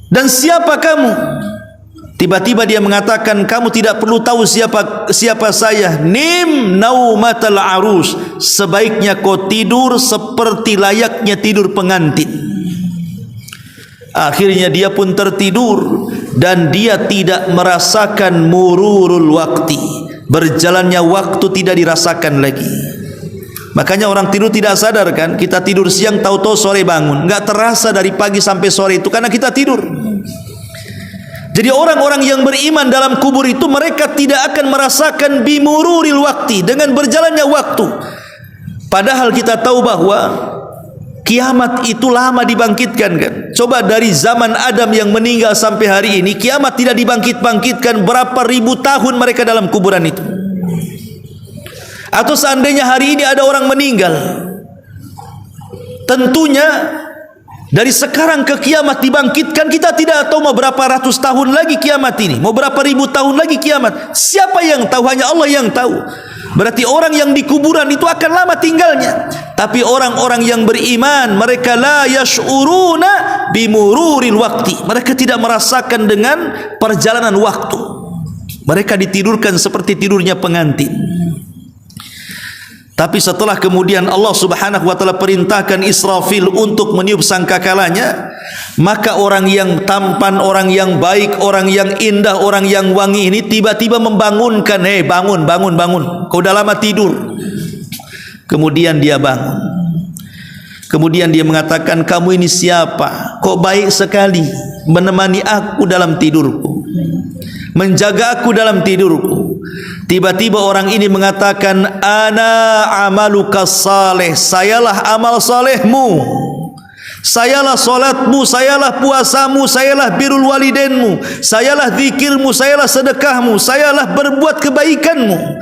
Dan siapa kamu? Tiba-tiba dia mengatakan, kamu tidak perlu tahu siapa saya. Nim naumatal arus, sebaiknya kau tidur seperti layaknya tidur pengantin. Akhirnya dia pun tertidur dan dia tidak merasakan mururul wakti, berjalannya waktu tidak dirasakan lagi. Makanya orang tidur tidak sadar kan, kita tidur siang tahu-tahu sore bangun, enggak terasa dari pagi sampai sore itu karena kita tidur. Jadi orang-orang yang beriman dalam kubur itu mereka tidak akan merasakan bimururil wakti, dengan berjalannya waktu. Padahal kita tahu bahwa kiamat itu lama dibangkitkan kan. Coba dari zaman Adam yang meninggal sampai hari ini, kiamat tidak dibangkit-bangkitkan, berapa ribu tahun mereka dalam kuburan itu. Atau seandainya hari ini ada orang meninggal, tentunya dari sekarang ke kiamat dibangkitkan, kita tidak tahu mau berapa ratus tahun lagi kiamat ini, mau berapa ribu tahun lagi kiamat. Siapa yang tahu? Hanya Allah yang tahu. Berarti orang yang di kuburan itu akan lama tinggalnya. Tapi orang-orang yang beriman, mereka la yash'uruna bimururil wakti, mereka tidak merasakan dengan perjalanan waktu. Mereka ditidurkan seperti tidurnya pengantin. Tapi setelah kemudian Allah Subhanahu wa taala perintahkan Israfil untuk meniup sangkakalanya, maka orang yang tampan, orang yang baik, orang yang indah, orang yang wangi ini tiba-tiba membangunkan, bangun, bangun, bangun, kau udah lama tidur. Kemudian dia bangun. Kemudian dia mengatakan, kamu ini siapa? Kok baik sekali menemani aku dalam tidurku, menjaga aku dalam tidurku. Tiba-tiba orang ini mengatakan, ana amaluka saleh, sayalah amal salehmu, sayalah solatmu, sayalah puasamu, sayalah birrul walidainmu, sayalah zikirmu, sayalah sedekahmu, sayalah berbuat kebaikanmu,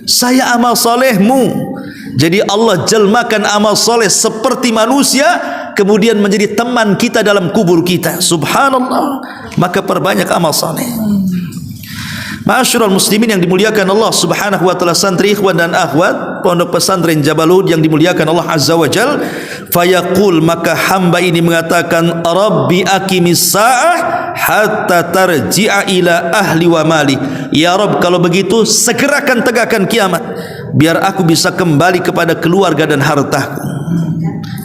saya amal salehmu. Jadi Allah jelmakan amal soleh seperti manusia, kemudian menjadi teman kita dalam kubur kita. Subhanallah. Maka perbanyak amal soleh. Ma'asyiral muslimin yang dimuliakan Allah Subhanahu wa taala, santri, ikhwan dan akhwat, pondok pesantren Jabal Uhud yang dimuliakan Allah Azza wa Jal. Fayaqul, maka hamba ini mengatakan, Rabbi aqimis sa'ah hatta tarji'a ila ahli wa mali. Ya Rabb, kalau begitu segerakan tegakkan kiamat biar aku bisa kembali kepada keluarga dan hartaku.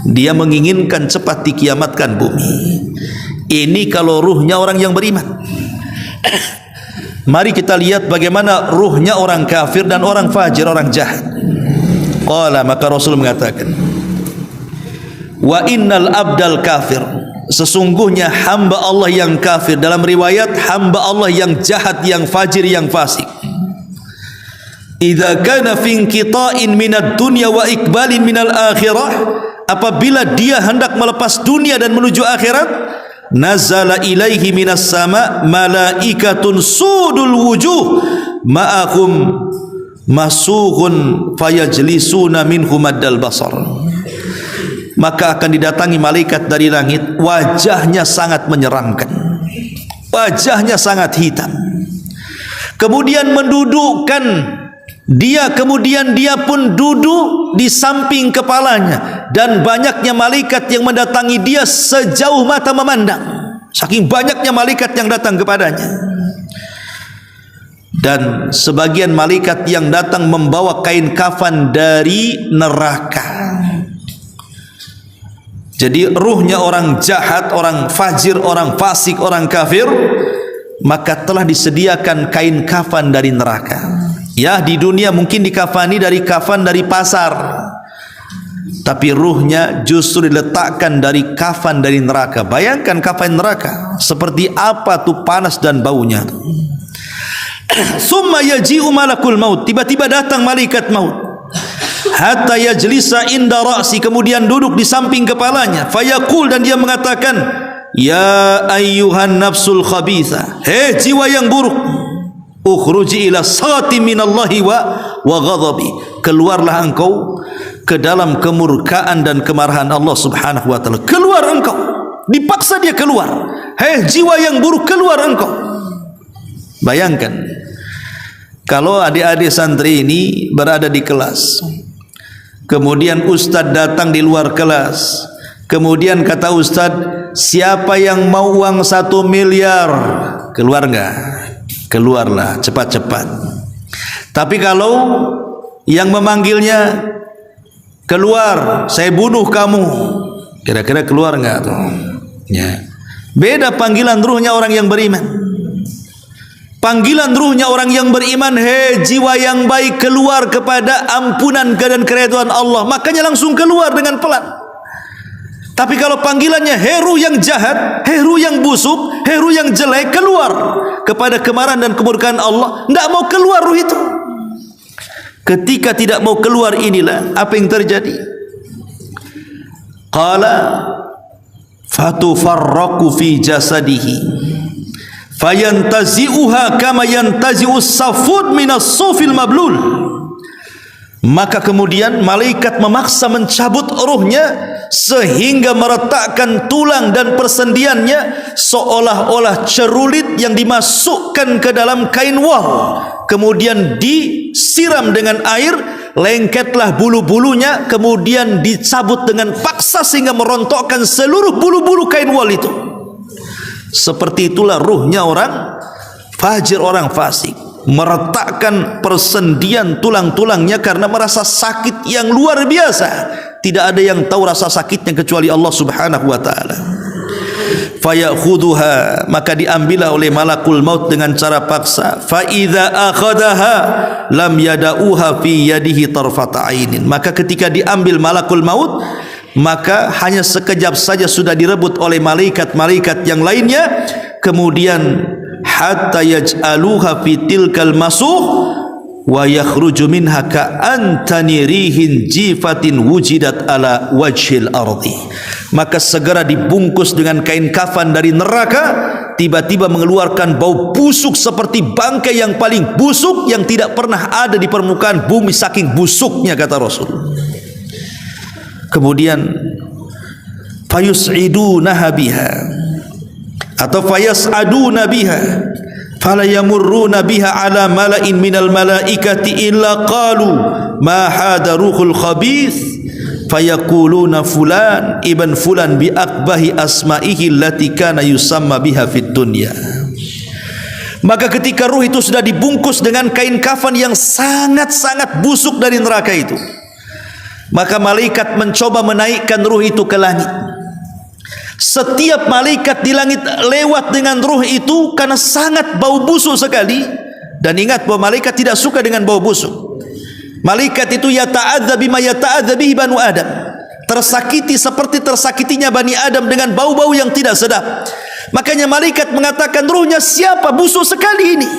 Dia menginginkan cepat dikiamatkan bumi. Ini kalau ruhnya orang yang beriman. Mari kita lihat bagaimana ruhnya orang kafir dan orang fajir, orang jahat. Qala, maka Rasul mengatakan, wa innal abdal kafir, sesungguhnya hamba Allah yang kafir, dalam riwayat hamba Allah yang jahat, yang fajir, yang fasik. Idza kana fi inqita'in minad dunya wa iqbalin minal akhirah, apabila dia hendak melepas dunia dan menuju akhirat, nazala ilaihi minas sama malaikatun sudul wujuh ma'ahum masuhun fayajlisuna minhum maddal basar. Maka akan didatangi malaikat dari langit, wajahnya sangat menyeramkan, wajahnya sangat hitam, kemudian mendudukkan dia, kemudian dia pun duduk di samping kepalanya, dan banyaknya malaikat yang mendatangi dia sejauh mata memandang, saking banyaknya malaikat yang datang kepadanya. Dan sebagian malaikat yang datang membawa kain kafan dari neraka. Jadi ruhnya orang jahat, orang fajir, orang fasik, orang kafir, maka telah disediakan kain kafan dari neraka. Ya, di dunia mungkin dikafani dari kafan dari pasar, tapi ruhnya justru diletakkan dari kafan dari neraka. Bayangkan kafan neraka seperti apa tuh, panas dan baunya. Summa yaji'u malakul maut, tiba-tiba datang malaikat maut. Hatta yajlisa inda ra'si, kemudian duduk di samping kepalanya. Fayaqul, dan dia mengatakan, ya ayyuhan nafsul khabitha, hei jiwa yang buruk, ukhruji ila sati minallahi wa ghadabi, keluarlah engkau ke dalam kemurkaan dan kemarahan Allah Subhanahu wa taala. Keluar engkau, dipaksa dia keluar. Hei jiwa yang buruk, keluar engkau. Bayangkan kalau adik-adik santri ini berada di kelas, kemudian ustaz datang di luar kelas, kemudian kata ustaz, siapa yang mau uang 1 miliar? Keluar enggak? Keluarlah cepat-cepat. Tapi kalau yang memanggilnya, keluar, saya bunuh kamu, kira-kira keluar enggak tuh? Ya. Beda panggilan ruhnya orang yang beriman. Panggilan ruhnya orang yang beriman, hei jiwa yang baik, keluar kepada ampunan dan keridhaan Allah, makanya langsung keluar dengan pelan. Tapi kalau panggilannya hei ruh yang jahat, hei ruh yang busuk, hei ruh yang jelek, keluar kepada kemarahan dan kemurkaan Allah, tidak mau keluar ruh itu. Ketika tidak mau keluar, inilah apa yang terjadi. Qala fatufarraqu fi jasadihi fayantazi'uha kama yantazi'us safud minas sufil mablul. Maka kemudian malaikat memaksa mencabut ruhnya sehingga meretakkan tulang dan persendiannya seolah-olah cerulit yang dimasukkan ke dalam kain wol, kemudian disiram dengan air, lengketlah bulu-bulunya, kemudian dicabut dengan paksa sehingga merontokkan seluruh bulu-bulu kain wol itu. Seperti itulah ruhnya orang fajir, orang fasik, meretakkan persendian tulang-tulangnya karena merasa sakit yang luar biasa. Tidak ada yang tahu rasa sakitnya kecuali Allah Subhanahu wa taala. Fayakhudhuha, maka diambillah oleh malakul maut dengan cara paksa. Fa idza akhadaha lam yada'uha fi yadihi tarfata ainin. Maka ketika diambil malakul maut, maka hanya sekejap saja sudah direbut oleh malaikat-malaikat yang lainnya, kemudian hatta yaj'aluha fi tilkal masuh wa yakhruju minha ka'antani rihin jifatin wujidat ala wajhil ardi. Maka segera dibungkus dengan kain kafan dari neraka, tiba-tiba mengeluarkan bau busuk seperti bangkai yang paling busuk yang tidak pernah ada di permukaan bumi, saking busuknya, kata Rasul. Kemudian fayus'idunaha biha atau fayas'aduna biha fala yamurruna biha ala mala'in minal malaikati illa qalu ma hada ruhul khabith fayaquluna fulan ibn fulan bi akbahi asma'ihi allati kana yusamma biha fid dunya. Maka ketika ruh itu sudah dibungkus dengan kain kafan yang sangat-sangat busuk dari neraka itu, maka malaikat mencoba menaikkan ruh itu ke langit. Setiap malaikat di langit lewat dengan ruh itu karena sangat bau busuk sekali. Dan ingat bahwa malaikat tidak suka dengan bau busuk. Malaikat itu yata'adza bima yata'adza bihi banu Adam, tersakiti seperti tersakitinya Bani Adam dengan bau-bau yang tidak sedap. Makanya malaikat mengatakan, ruhnya siapa busuk sekali ini?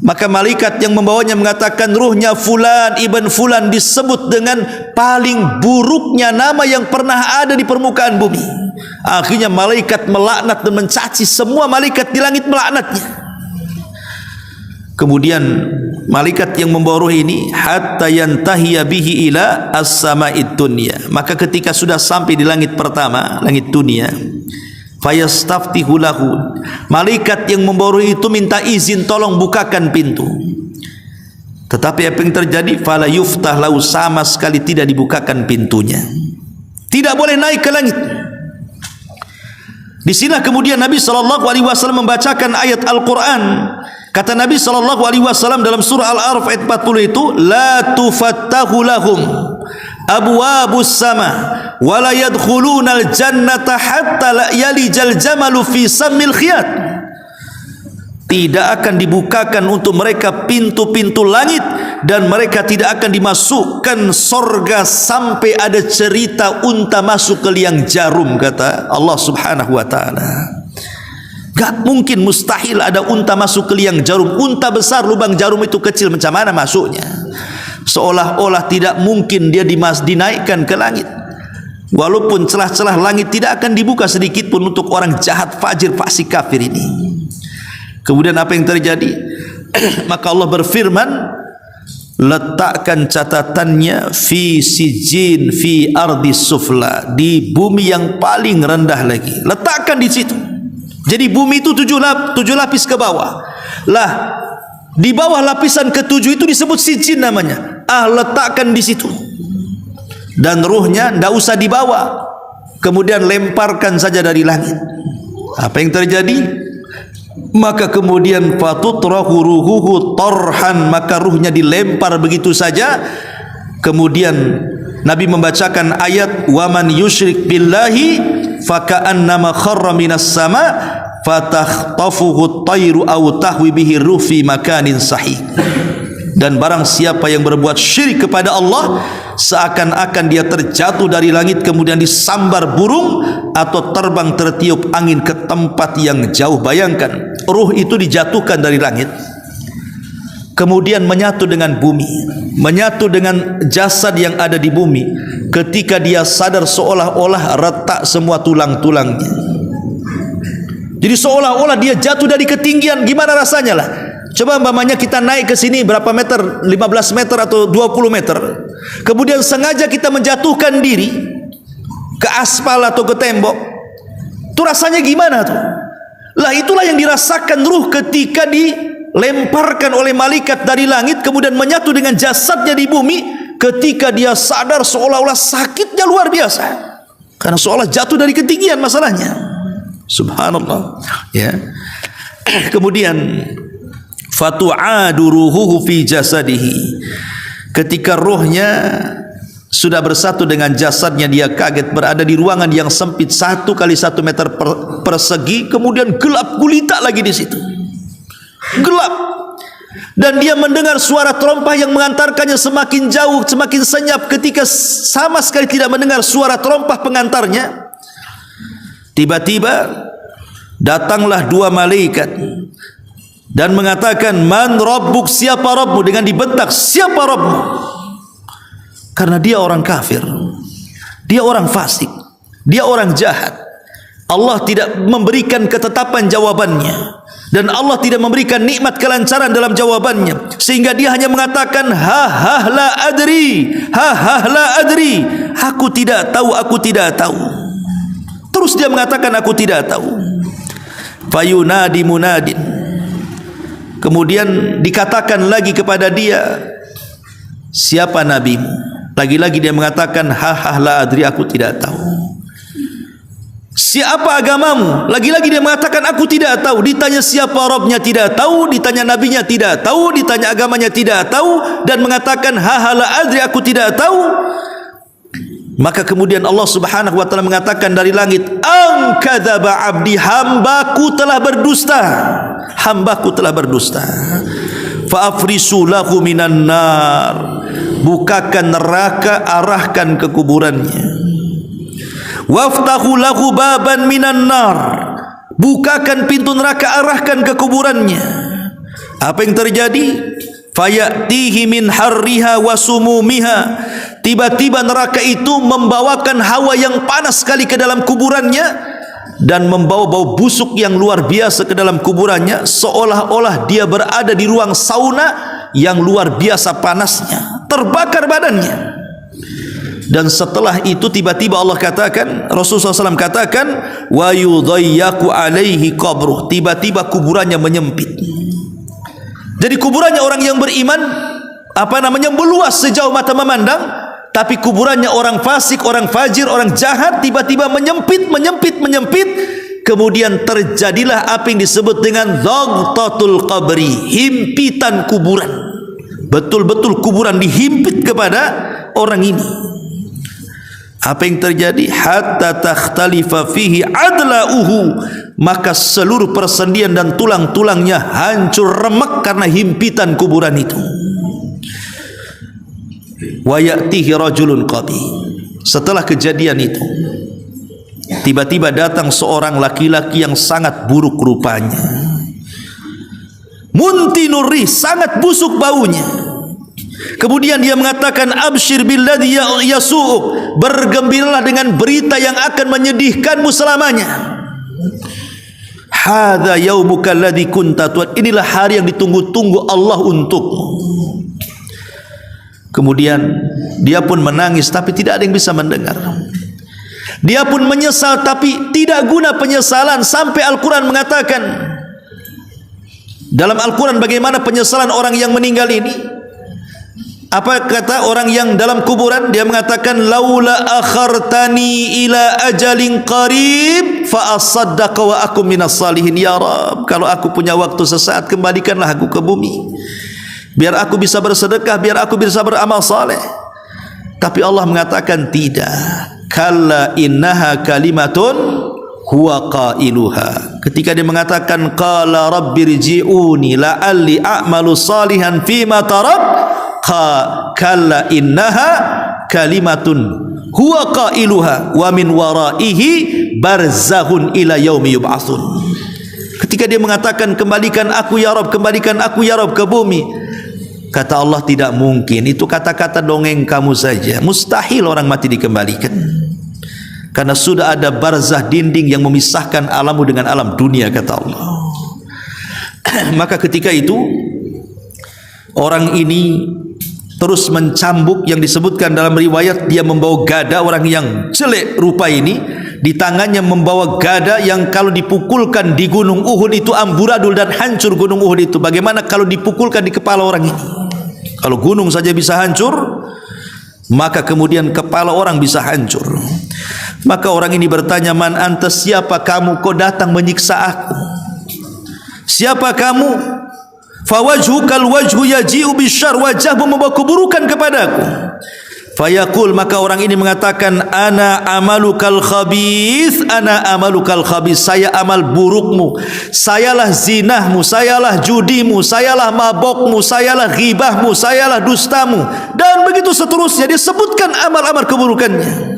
Maka malaikat yang membawanya mengatakan, ruhnya fulan ibn fulan, disebut dengan paling buruknya nama yang pernah ada di permukaan bumi. Akhirnya malaikat melaknat dan mencaci semua malaikat di langit, melaknatnya. Kemudian malaikat yang membawa ruh ini hatta yantahiya bihi ila as-sama'id dunya. Maka ketika sudah sampai di langit pertama, langit dunia, fayastaftihu lahu, malaikat yang membawa ruh itu minta izin, tolong bukakan pintu. Tetapi apa yang terjadi? Fala yuftah lahu, sama sekali tidak dibukakan pintunya, tidak boleh naik ke langit. Di sini kemudian Nabi SAW membacakan ayat Al-Quran. Kata Nabi SAW dalam surah Al-A'raf ayat 40 itu, la tufattahu lahum abwabus sama wa la yadkhulunal jannata hatta la yalijal jamalu fi sammil khiyat. Tidak akan dibukakan untuk mereka pintu-pintu langit, dan mereka tidak akan dimasukkan sorga sampai ada cerita unta masuk ke liang jarum, kata Allah Subhanahu wa ta'ala. Gak mungkin, mustahil ada unta masuk ke liang jarum. Unta besar, lubang jarum itu kecil, macam mana masuknya? Seolah-olah tidak mungkin dia dinaikkan ke langit. Walaupun celah-celah langit tidak akan dibuka sedikit pun untuk orang jahat, fajir, fasik, kafir ini. Kemudian apa yang terjadi? Maka Allah berfirman, letakkan catatannya fi sijin fi ardi sufla, di bumi yang paling rendah lagi. Letakkan di situ. Jadi bumi itu tujuh lapis ke bawah. Lah, di bawah lapisan ketujuh itu disebut sijin namanya. Letakkan di situ. Dan ruhnya tidak usah dibawa, kemudian lemparkan saja dari langit. Apa yang terjadi? Maka kemudian fatutrahu ruhuhu torhan, maka ruhnya dilempar begitu saja. Kemudian Nabi membacakan ayat waman yusyrik billahi faka'annama kharra minas sama fatakhtafuhu at-tayru aw tahwi bihi ruh fi makanin sahih. Dan barang siapa yang berbuat syirik kepada Allah, seakan-akan dia terjatuh dari langit kemudian disambar burung, atau terbang tertiup angin ke tempat yang jauh. Bayangkan, ruh itu dijatuhkan dari langit, kemudian menyatu dengan bumi, menyatu dengan jasad yang ada di bumi. Ketika dia sadar, seolah-olah retak semua tulang-tulangnya. Jadi seolah-olah dia jatuh dari ketinggian. Gimana rasanya lah? Coba umpamanya kita naik ke sini berapa meter, 15 meter atau 20 meter. Kemudian sengaja kita menjatuhkan diri ke aspal atau ke tembok. Itu rasanya gimana tuh? Lah itulah yang dirasakan ruh ketika dilemparkan oleh malaikat dari langit kemudian menyatu dengan jasadnya di bumi. Ketika dia sadar, seolah-olah sakitnya luar biasa, karena seolah jatuh dari ketinggian masalahnya. Subhanallah, ya. Kemudian fatu'adu ruhuhu fi jasadihi, ketika ruhnya sudah bersatu dengan jasadnya, dia kaget berada di ruangan yang sempit 1 kali 1 meter persegi, kemudian gelap gulita lagi di situ, gelap. Dan dia mendengar suara terompah yang mengantarkannya semakin jauh, semakin senyap. Ketika sama sekali tidak mendengar suara terompah pengantarnya, tiba-tiba datanglah 2 malaikat dan mengatakan, man rabbuk, siapa Rabbmu? Dengan dibentak, siapa Rabbmu? Karena dia orang kafir, dia orang fasik, dia orang jahat. Allah tidak memberikan ketetapan jawabannya, dan Allah tidak memberikan nikmat kelancaran dalam jawabannya, sehingga dia hanya mengatakan ha la adri, ha la adri, aku tidak tahu, aku tidak tahu. Terus dia mengatakan aku tidak tahu. Fayunadi munadin, Kemudian dikatakan lagi kepada dia, siapa nabimu? Lagi-lagi dia mengatakan, la adri, aku tidak tahu. Siapa agamamu? Lagi-lagi dia mengatakan, aku tidak tahu. Ditanya siapa Rabbnya, tidak tahu. Ditanya nabinya, tidak tahu. Ditanya agamanya, tidak tahu. Dan mengatakan, la adri, aku tidak tahu. Maka kemudian Allah Subhanahu wa ta'ala mengatakan dari langit, an kadzaba abdi, hambaku telah berdusta. Hambaku telah berdusta. Fa afrisu lahu minan nar, bukakan neraka, arahkan ke kuburannya. Waftahu lahu baban minan nar, bukakan pintu neraka, arahkan ke kuburannya. Apa yang terjadi? Fayatihi min harriha wa sumumiha, tiba-tiba neraka itu membawakan hawa yang panas sekali ke dalam kuburannya dan membawa bau busuk yang luar biasa ke dalam kuburannya, seolah-olah dia berada di ruang sauna yang luar biasa panasnya, terbakar badannya. Dan setelah itu tiba-tiba Allah katakan, Rasulullah SAW katakan, wa yudayyaku alaihi qabruh, tiba-tiba kuburannya menyempit. Jadi kuburannya orang yang beriman meluas sejauh mata memandang, tapi kuburannya orang fasik, orang fajir, orang jahat tiba-tiba menyempit. Kemudian terjadilah apa yang disebut dengan dhaghtatul qabri, himpitan kuburan. Betul-betul kuburan dihimpit kepada orang ini. Apa yang terjadi? Hatta takhtalifa fihi adlauhu, maka seluruh persendian dan tulang-tulangnya hancur remek karena himpitan kuburan itu. Wa ya'tihi rajulun qabi, setelah kejadian itu tiba-tiba datang seorang laki-laki yang sangat buruk rupanya, muntinuri, sangat busuk baunya. Kemudian dia mengatakan, abshir billadhi yasu'uk, bergembiralah dengan berita yang akan menyedihkanmu selamanya. Hadza yaumuka alladhi kunta tu'ad, inilah hari yang ditunggu-tunggu Allah untukmu. Kemudian dia pun menangis, tapi tidak ada yang bisa mendengar. Dia pun menyesal, tapi tidak guna penyesalan. Sampai Al-Quran mengatakan, dalam Al-Quran bagaimana penyesalan orang yang meninggal ini. Apa kata orang yang dalam kuburan? Dia mengatakan, laula akhartani ila ajalin qarib fa asaddaqa wa akum minas salihin. Ya Rabb, kalau aku punya waktu sesaat, kembalikanlah aku ke bumi, biar aku bisa bersedekah, biar aku bisa beramal saleh. Tapi Allah mengatakan tidak. Kalla innaha kalimatun huwa qailuha. Ketika dia mengatakan qala rabbirji'uni la'alli a'malu salihan fima tarak, kalla innaha kalimatun huwa qailuha wa min waraihi barzahun ila yaumi yub'atsun. Ketika dia mengatakan kembalikan aku ya Rabb, kembalikan aku ya Rabb ke bumi, kata Allah tidak mungkin, itu kata-kata dongeng kamu saja. Mustahil orang mati dikembalikan, karena sudah ada barzah, dinding yang memisahkan alammu dengan alam dunia, kata Allah. Maka ketika itu orang ini terus mencambuk, yang disebutkan dalam riwayat dia membawa gada, orang yang jelek rupa ini di tangannya membawa gada yang kalau dipukulkan di gunung Uhud itu amburadul dan hancur gunung Uhud itu. Bagaimana kalau dipukulkan di kepala orang ini? Kalau gunung saja bisa hancur, maka kemudian kepala orang bisa hancur. Maka orang ini bertanya, man anta, siapa kamu, kau datang menyiksa aku? Siapa kamu? Fawajhukal wajhu yaji'u bisyarr, wajahmu membawa keburukan kepadaku. Fayaqul, maka orang ini mengatakan, ana amalukal khabith, ana amalukal khabith, saya amal burukmu, sayalah zinahmu, sayalah judimu, sayalah mabokmu, sayalah ghibahmu, sayalah dustamu, dan begitu seterusnya. Disebutkan amal-amal keburukannya.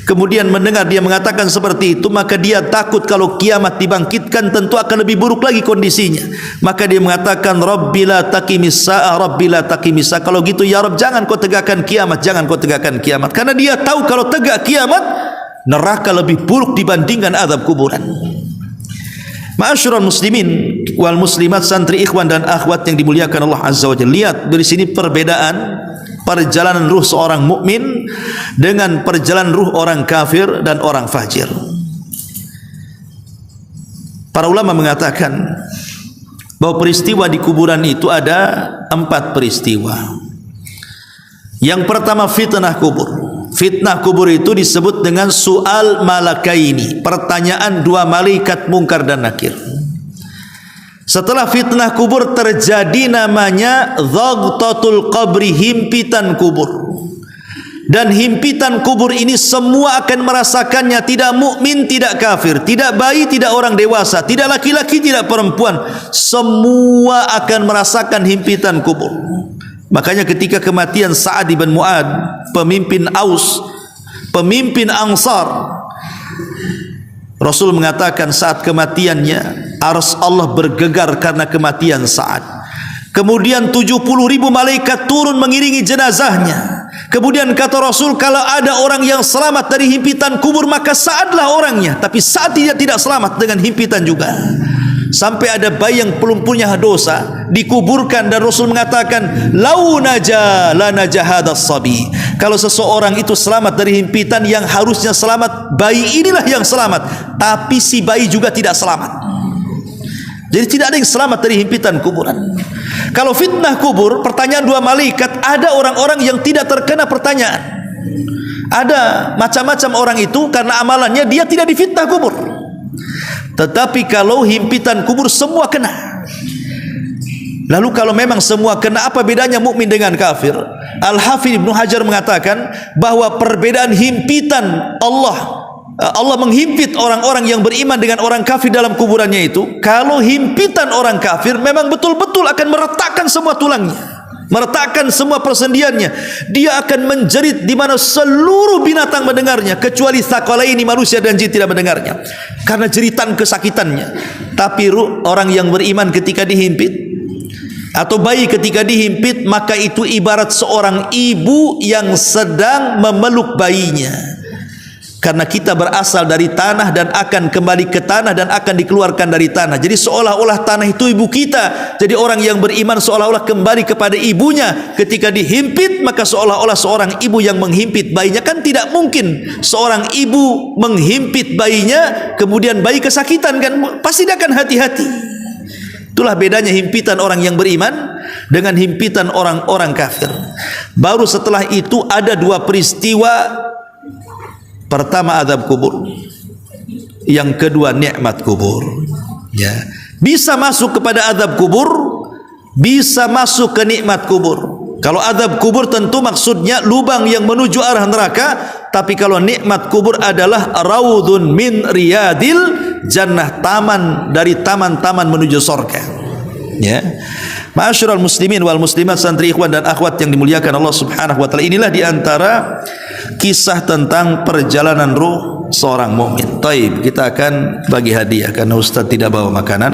Kemudian mendengar dia mengatakan seperti itu, maka dia takut kalau kiamat dibangkitkan tentu akan lebih buruk lagi kondisinya. Maka dia mengatakan, Rabbila taqimis sa'ah, Rabbila taqimis sa'ah. Kalau gitu ya Rabb, jangan kau tegakkan kiamat, jangan kau tegakkan kiamat. Karena dia tahu kalau tegak kiamat, neraka lebih buruk dibandingkan azab kuburan. Ma'asyiral muslimin wal muslimat, santri, ikhwan dan akhwat yang dimuliakan Allah Azza wa Jalla. Lihat dari sini perbedaan perjalanan ruh seorang mukmin dengan perjalanan ruh orang kafir dan orang fajir. Para ulama mengatakan bahwa peristiwa di kuburan itu ada 4 peristiwa. Yang pertama fitnah kubur. Fitnah kubur itu disebut dengan su'al malakaini, pertanyaan 2 malaikat mungkar dan nakir. Setelah fitnah kubur terjadi namanya dhaghtatul qabri, himpitan kubur. Dan himpitan kubur ini semua akan merasakannya, tidak mukmin, tidak kafir, tidak bayi, tidak orang dewasa, tidak laki-laki, tidak perempuan, semua akan merasakan himpitan kubur. Makanya ketika kematian Sa'ad bin Mu'ad, pemimpin Aus, pemimpin Ansar, Rasul mengatakan saat kematiannya arsy Allah bergegar karena kematian Sa'ad. Kemudian 70.000 malaikat turun mengiringi jenazahnya. Kemudian kata Rasul, kalau ada orang yang selamat dari himpitan kubur maka Sa'adlah orangnya. Tapi Sa'ad tidak selamat dengan himpitan juga. Sampai ada bayi yang belum punya dosa dikuburkan, dan Rasul mengatakan, lau naja la naja hadas sabi. Kalau seseorang itu selamat dari himpitan, yang harusnya selamat bayi inilah yang selamat, tapi si bayi juga tidak selamat. Jadi tidak ada yang selamat dari himpitan kuburan. Kalau fitnah kubur, pertanyaan 2 malaikat, ada orang-orang yang tidak terkena pertanyaan. Ada macam-macam orang itu karena amalannya dia tidak difitnah kubur. Tetapi kalau himpitan kubur semua kena. Lalu kalau memang semua kena, apa bedanya mukmin dengan kafir? Al-Hafidz Ibnu Hajar mengatakan bahwa perbedaan himpitan Allah menghimpit orang-orang yang beriman dengan orang kafir dalam kuburannya itu, kalau himpitan orang kafir memang betul-betul akan meretakkan semua tulangnya, meretakkan semua persendiannya. Dia akan menjerit di mana seluruh binatang mendengarnya, kecuali tsaqalaini, manusia dan jin, tidak mendengarnya karena jeritan kesakitannya. Tapi orang yang beriman ketika dihimpit, atau bayi ketika dihimpit, maka itu ibarat seorang ibu yang sedang memeluk bayinya. Karena kita berasal dari tanah dan akan kembali ke tanah dan akan dikeluarkan dari tanah. Jadi seolah-olah tanah itu ibu kita. Jadi orang yang beriman seolah-olah kembali kepada ibunya. Ketika dihimpit, maka seolah-olah seorang ibu yang menghimpit bayinya. Kan tidak mungkin seorang ibu menghimpit bayinya kemudian bayi kesakitan, kan pasti dia akan hati-hati. Itulah bedanya himpitan orang yang beriman dengan himpitan orang-orang kafir. Baru setelah itu ada 2 peristiwa. Pertama azab kubur, yang kedua nikmat kubur. Ya, bisa masuk kepada azab kubur, bisa masuk ke nikmat kubur. Kalau azab kubur tentu maksudnya lubang yang menuju arah neraka, tapi kalau nikmat kubur adalah raudun min riyadil jannah, taman dari taman-taman menuju surga. Ya. Ma'asyiral muslimin wal muslimat, santri ikhwan dan akhwat yang dimuliakan Allah Subhanahu wa taala, inilah di antara kisah tentang perjalanan ruh seorang mukmin. Taib, kita akan bagi hadiah karena Ustaz tidak bawa makanan.